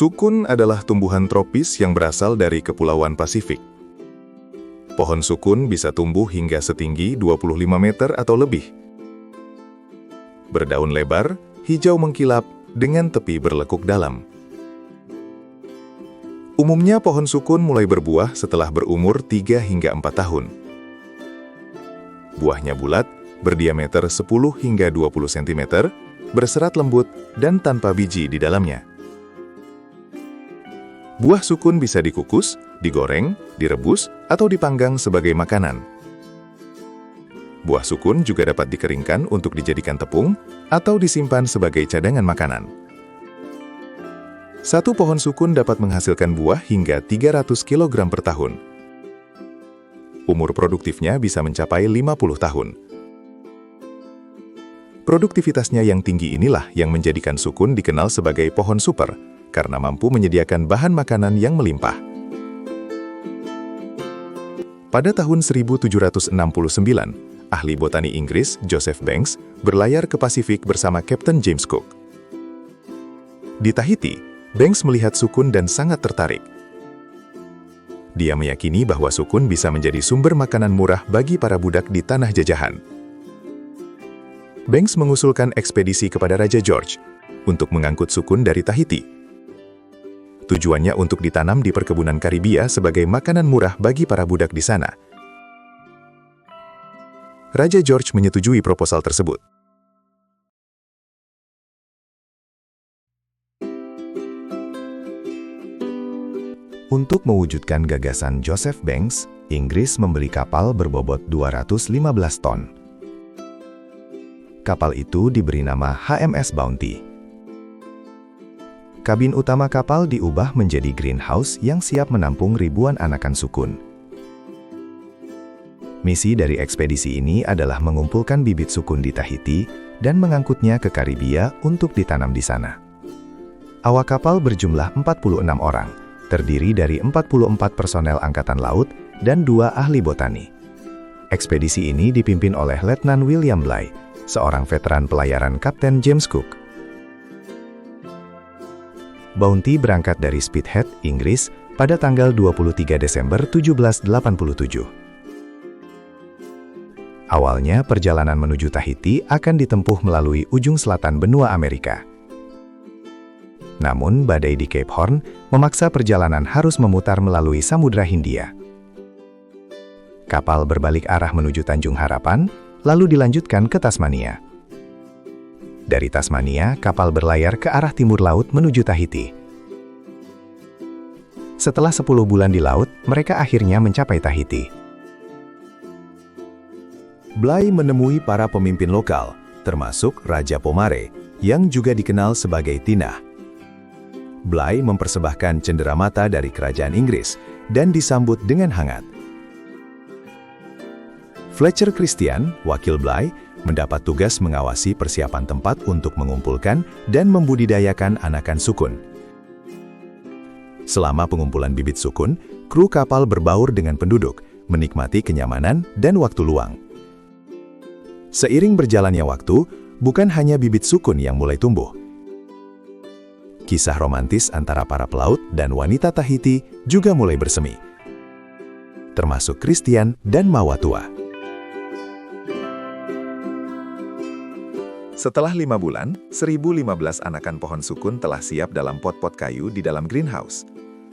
Sukun adalah tumbuhan tropis yang berasal dari Kepulauan Pasifik. Pohon sukun bisa tumbuh hingga setinggi 25 meter atau lebih. Berdaun lebar, hijau mengkilap, dengan tepi berlekuk dalam. Umumnya pohon sukun mulai berbuah setelah berumur 3 hingga 4 tahun. Buahnya bulat, berdiameter 10 hingga 20 cm, berserat lembut, dan tanpa biji di dalamnya. Buah sukun bisa dikukus, digoreng, direbus, atau dipanggang sebagai makanan. Buah sukun juga dapat dikeringkan untuk dijadikan tepung atau disimpan sebagai cadangan makanan. Satu pohon sukun dapat menghasilkan buah hingga 300 kg per tahun. Umur produktifnya bisa mencapai 50 tahun. Produktivitasnya yang tinggi inilah yang menjadikan sukun dikenal sebagai pohon super, karena mampu menyediakan bahan makanan yang melimpah. Pada tahun 1769, ahli botani Inggris Joseph Banks berlayar ke Pasifik bersama Kapten James Cook. Di Tahiti, Banks melihat sukun dan sangat tertarik. Dia meyakini bahwa sukun bisa menjadi sumber makanan murah bagi para budak di tanah jajahan. Banks mengusulkan ekspedisi kepada Raja George untuk mengangkut sukun dari Tahiti. Tujuannya untuk ditanam di perkebunan Karibia sebagai makanan murah bagi para budak di sana. Raja George menyetujui proposal tersebut. Untuk mewujudkan gagasan Joseph Banks, Inggris membeli kapal berbobot 215 ton. Kapal itu diberi nama HMS Bounty. Kabin utama kapal diubah menjadi greenhouse yang siap menampung ribuan anakan sukun. Misi dari ekspedisi ini adalah mengumpulkan bibit sukun di Tahiti dan mengangkutnya ke Karibia untuk ditanam di sana. Awak kapal berjumlah 46 orang, terdiri dari 44 personel angkatan laut dan 2 ahli botani. Ekspedisi ini dipimpin oleh Letnan William Bligh, seorang veteran pelayaran Kapten James Cook. Bounty berangkat dari Spithead, Inggris, pada tanggal 23 Desember 1787. Awalnya, perjalanan menuju Tahiti akan ditempuh melalui ujung selatan benua Amerika. Namun, badai di Cape Horn memaksa perjalanan harus memutar melalui Samudra Hindia. Kapal berbalik arah menuju Tanjung Harapan, lalu dilanjutkan ke Tasmania. Dari Tasmania, kapal berlayar ke arah timur laut menuju Tahiti. Setelah 10 bulan di laut, mereka akhirnya mencapai Tahiti. Bligh menemui para pemimpin lokal, termasuk Raja Pomare, yang juga dikenal sebagai Tinah. Bligh mempersembahkan cenderamata dari kerajaan Inggris dan disambut dengan hangat. Fletcher Christian, wakil Bligh, mendapat tugas mengawasi persiapan tempat untuk mengumpulkan dan membudidayakan anakan sukun. Selama pengumpulan bibit sukun, kru kapal berbaur dengan penduduk, menikmati kenyamanan dan waktu luang. Seiring berjalannya waktu, bukan hanya bibit sukun yang mulai tumbuh. Kisah romantis antara para pelaut dan wanita Tahiti juga mulai bersemi, termasuk Christian dan Mawatua. Setelah 5 bulan, 1015 anakan pohon sukun telah siap dalam pot-pot kayu di dalam greenhouse.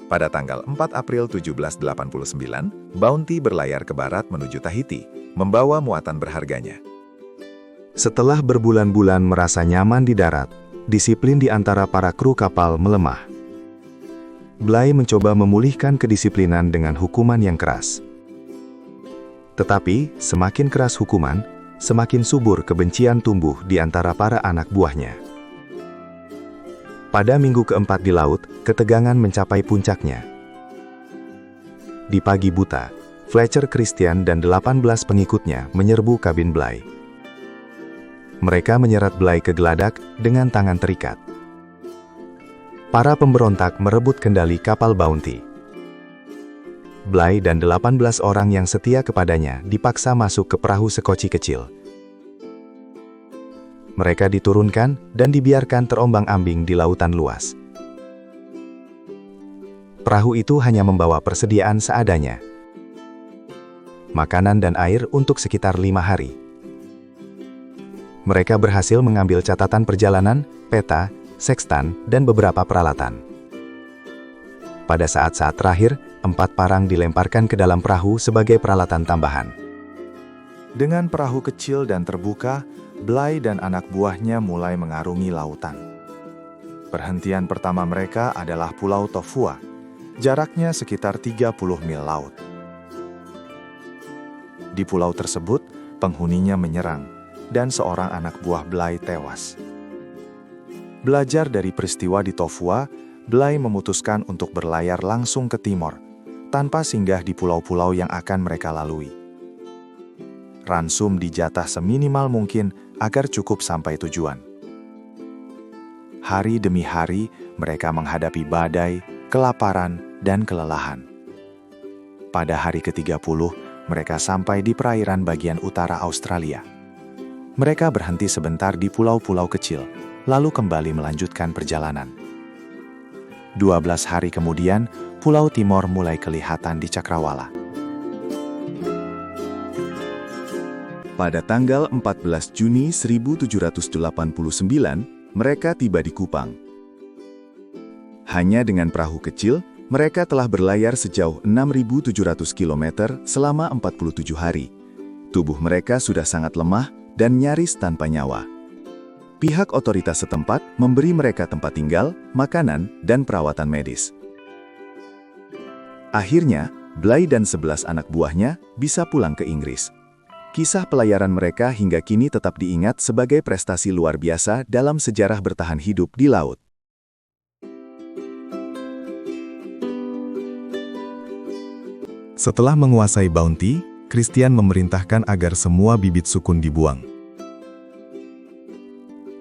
Pada tanggal 4 April 1789, Bounty berlayar ke barat menuju Tahiti, membawa muatan berharganya. Setelah berbulan-bulan merasa nyaman di darat, disiplin di antara para kru kapal melemah. Bligh mencoba memulihkan kedisiplinan dengan hukuman yang keras. Tetapi, semakin keras hukuman, semakin subur kebencian tumbuh di antara para anak buahnya. Pada minggu keempat di laut, ketegangan mencapai puncaknya. Di pagi buta, Fletcher Christian dan 18 pengikutnya menyerbu kabin Bligh. Mereka menyerat Bligh ke geladak dengan tangan terikat. Para pemberontak merebut kendali kapal Bounty. Bligh dan 18 orang yang setia kepadanya dipaksa masuk ke perahu sekoci kecil. Mereka diturunkan dan dibiarkan terombang-ambing di lautan luas. Perahu itu hanya membawa persediaan seadanya. Makanan dan air untuk sekitar 5 hari. Mereka berhasil mengambil catatan perjalanan, peta, sekstan, dan beberapa peralatan. Pada saat-saat terakhir, 4 parang dilemparkan ke dalam perahu sebagai peralatan tambahan. Dengan perahu kecil dan terbuka, Bligh dan anak buahnya mulai mengarungi lautan. Perhentian pertama mereka adalah Pulau Tofua, jaraknya sekitar 30 mil laut. Di pulau tersebut, penghuninya menyerang, dan seorang anak buah Bligh tewas. Belajar dari peristiwa di Tofua, Bligh memutuskan untuk berlayar langsung ke timur, tanpa singgah di pulau-pulau yang akan mereka lalui. Ransum dijatah seminimal mungkin agar cukup sampai tujuan. Hari demi hari, mereka menghadapi badai, kelaparan, dan kelelahan. Pada hari ke-30, mereka sampai di perairan bagian utara Australia. Mereka berhenti sebentar di pulau-pulau kecil, lalu kembali melanjutkan perjalanan. 12 hari kemudian, Pulau Timor mulai kelihatan di cakrawala. Pada tanggal 14 Juni 1789, mereka tiba di Kupang. Hanya dengan perahu kecil, mereka telah berlayar sejauh 6.700 km selama 47 hari. Tubuh mereka sudah sangat lemah dan nyaris tanpa nyawa. Pihak otoritas setempat memberi mereka tempat tinggal, makanan, dan perawatan medis. Akhirnya, Bligh dan 11 anak buahnya bisa pulang ke Inggris. Kisah pelayaran mereka hingga kini tetap diingat sebagai prestasi luar biasa dalam sejarah bertahan hidup di laut. Setelah menguasai Bounty, Christian memerintahkan agar semua bibit sukun dibuang.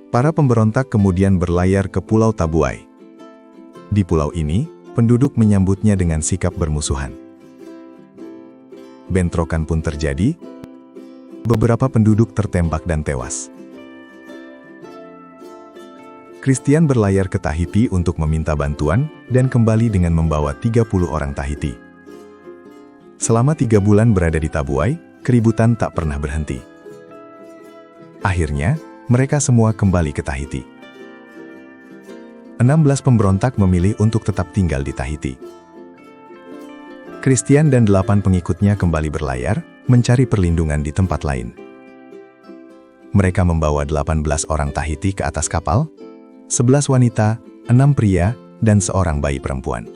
Para pemberontak kemudian berlayar ke Pulau Tabuai. Di pulau ini, penduduk menyambutnya dengan sikap bermusuhan. Bentrokan pun terjadi, beberapa penduduk tertembak dan tewas. Christian berlayar ke Tahiti untuk meminta bantuan dan kembali dengan membawa 30 orang Tahiti. Selama 3 bulan berada di Tabuai, keributan tak pernah berhenti. Akhirnya, mereka semua kembali ke Tahiti. 16 pemberontak memilih untuk tetap tinggal di Tahiti. Christian dan 8 pengikutnya kembali berlayar, mencari perlindungan di tempat lain. Mereka membawa 18 orang Tahiti ke atas kapal, 11 wanita, 6 pria, dan seorang bayi perempuan.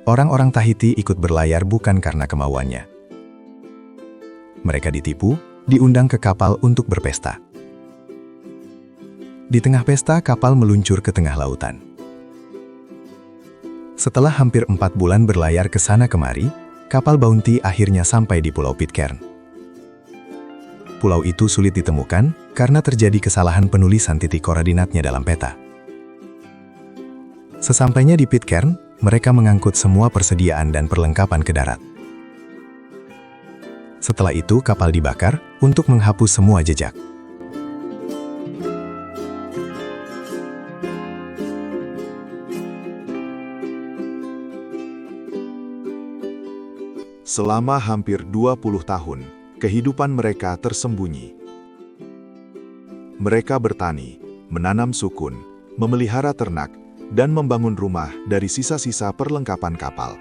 Orang-orang Tahiti ikut berlayar bukan karena kemauannya. Mereka ditipu, diundang ke kapal untuk berpesta. Di tengah pesta, kapal meluncur ke tengah lautan. Setelah hampir 4 bulan berlayar ke sana kemari, kapal Bounty akhirnya sampai di Pulau Pitcairn. Pulau itu sulit ditemukan karena terjadi kesalahan penulisan titik koordinatnya dalam peta. Sesampainya di Pitcairn, mereka mengangkut semua persediaan dan perlengkapan ke darat. Setelah itu, kapal dibakar untuk menghapus semua jejak. Selama hampir 20 tahun, kehidupan mereka tersembunyi. Mereka bertani, menanam sukun, memelihara ternak, dan membangun rumah dari sisa-sisa perlengkapan kapal.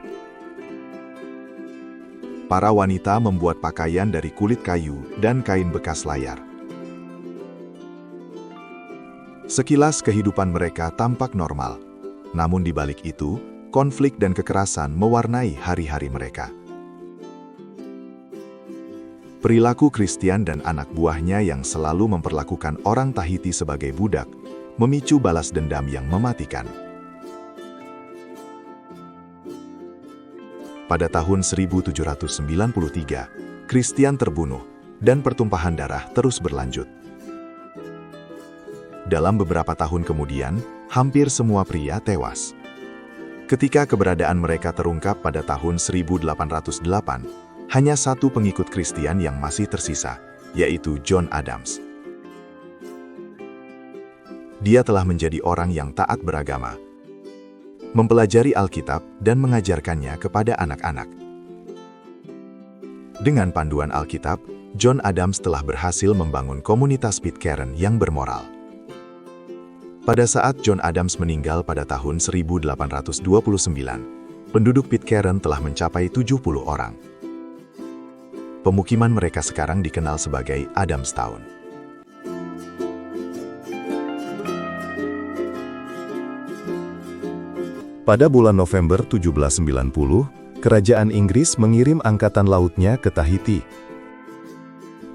Para wanita membuat pakaian dari kulit kayu dan kain bekas layar. Sekilas kehidupan mereka tampak normal, namun di balik itu, konflik dan kekerasan mewarnai hari-hari mereka. Perilaku Christian dan anak buahnya yang selalu memperlakukan orang Tahiti sebagai budak, memicu balas dendam yang mematikan. Pada tahun 1793, Christian terbunuh, dan pertumpahan darah terus berlanjut. Dalam beberapa tahun kemudian, hampir semua pria tewas. Ketika keberadaan mereka terungkap pada tahun 1808, hanya satu pengikut Christian yang masih tersisa, yaitu John Adams. Dia telah menjadi orang yang taat beragama. mempelajari Alkitab dan mengajarkannya kepada anak-anak. Dengan panduan Alkitab, John Adams telah berhasil membangun komunitas Pitcairn yang bermoral. Pada saat John Adams meninggal pada tahun 1829, penduduk Pitcairn telah mencapai 70 orang. Pemukiman mereka sekarang dikenal sebagai Adamstown. Pada bulan November 1790, Kerajaan Inggris mengirim angkatan lautnya ke Tahiti.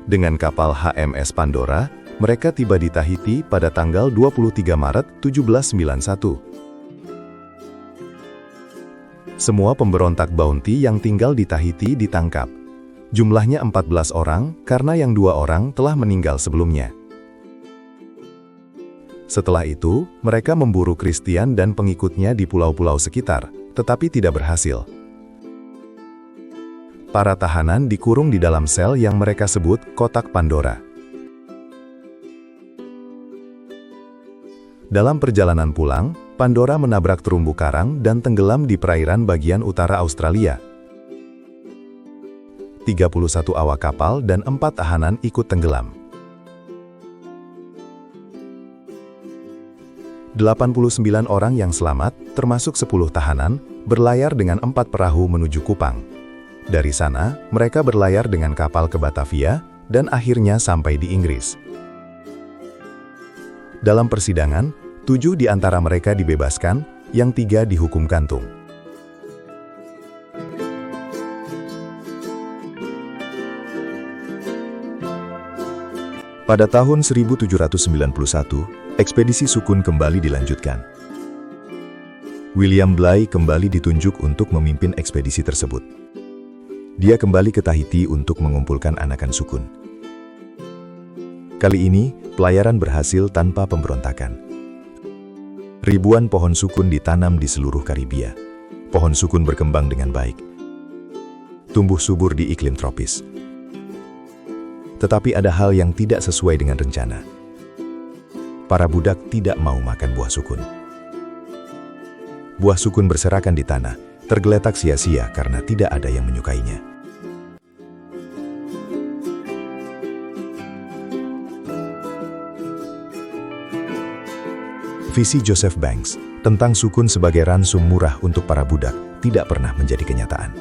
Dengan kapal HMS Pandora, mereka tiba di Tahiti pada tanggal 23 Maret 1791. Semua pemberontak Bounty yang tinggal di Tahiti ditangkap. Jumlahnya 14 orang, karena yang 2 orang telah meninggal sebelumnya. Setelah itu, mereka memburu Kristian dan pengikutnya di pulau-pulau sekitar, tetapi tidak berhasil. Para tahanan dikurung di dalam sel yang mereka sebut Kotak Pandora. Dalam perjalanan pulang, Pandora menabrak terumbu karang dan tenggelam di perairan bagian utara Australia. 31 awak kapal dan 4 tahanan ikut tenggelam. 89 orang yang selamat, termasuk 10 tahanan, berlayar dengan 4 perahu menuju Kupang. Dari sana, mereka berlayar dengan kapal ke Batavia, dan akhirnya sampai di Inggris. Dalam persidangan, 7 di antara mereka dibebaskan, yang 3 dihukum gantung. Pada tahun 1791, ekspedisi Sukun kembali dilanjutkan. William Bligh kembali ditunjuk untuk memimpin ekspedisi tersebut. Dia kembali ke Tahiti untuk mengumpulkan anakan Sukun. Kali ini, pelayaran berhasil tanpa pemberontakan. Ribuan pohon sukun ditanam di seluruh Karibia. Pohon sukun berkembang dengan baik. Tumbuh subur di iklim tropis. Tetapi ada hal yang tidak sesuai dengan rencana. Para budak tidak mau makan buah sukun. Buah sukun berserakan di tanah, tergeletak sia-sia karena tidak ada yang menyukainya. Visi Joseph Banks tentang sukun sebagai ransum murah untuk para budak tidak pernah menjadi kenyataan.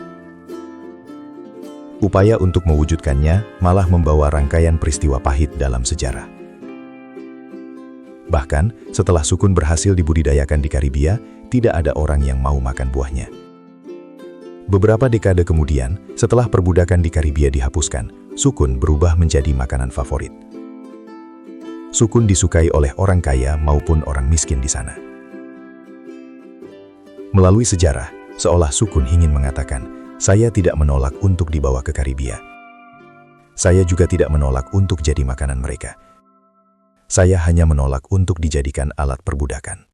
Upaya untuk mewujudkannya malah membawa rangkaian peristiwa pahit dalam sejarah. Bahkan, setelah sukun berhasil dibudidayakan di Karibia, tidak ada orang yang mau makan buahnya. Beberapa dekade kemudian, setelah perbudakan di Karibia dihapuskan, sukun berubah menjadi makanan favorit. Sukun disukai oleh orang kaya maupun orang miskin di sana. Melalui sejarah, seolah sukun ingin mengatakan, saya tidak menolak untuk dibawa ke Karibia. Saya juga tidak menolak untuk jadi makanan mereka. Saya hanya menolak untuk dijadikan alat perbudakan.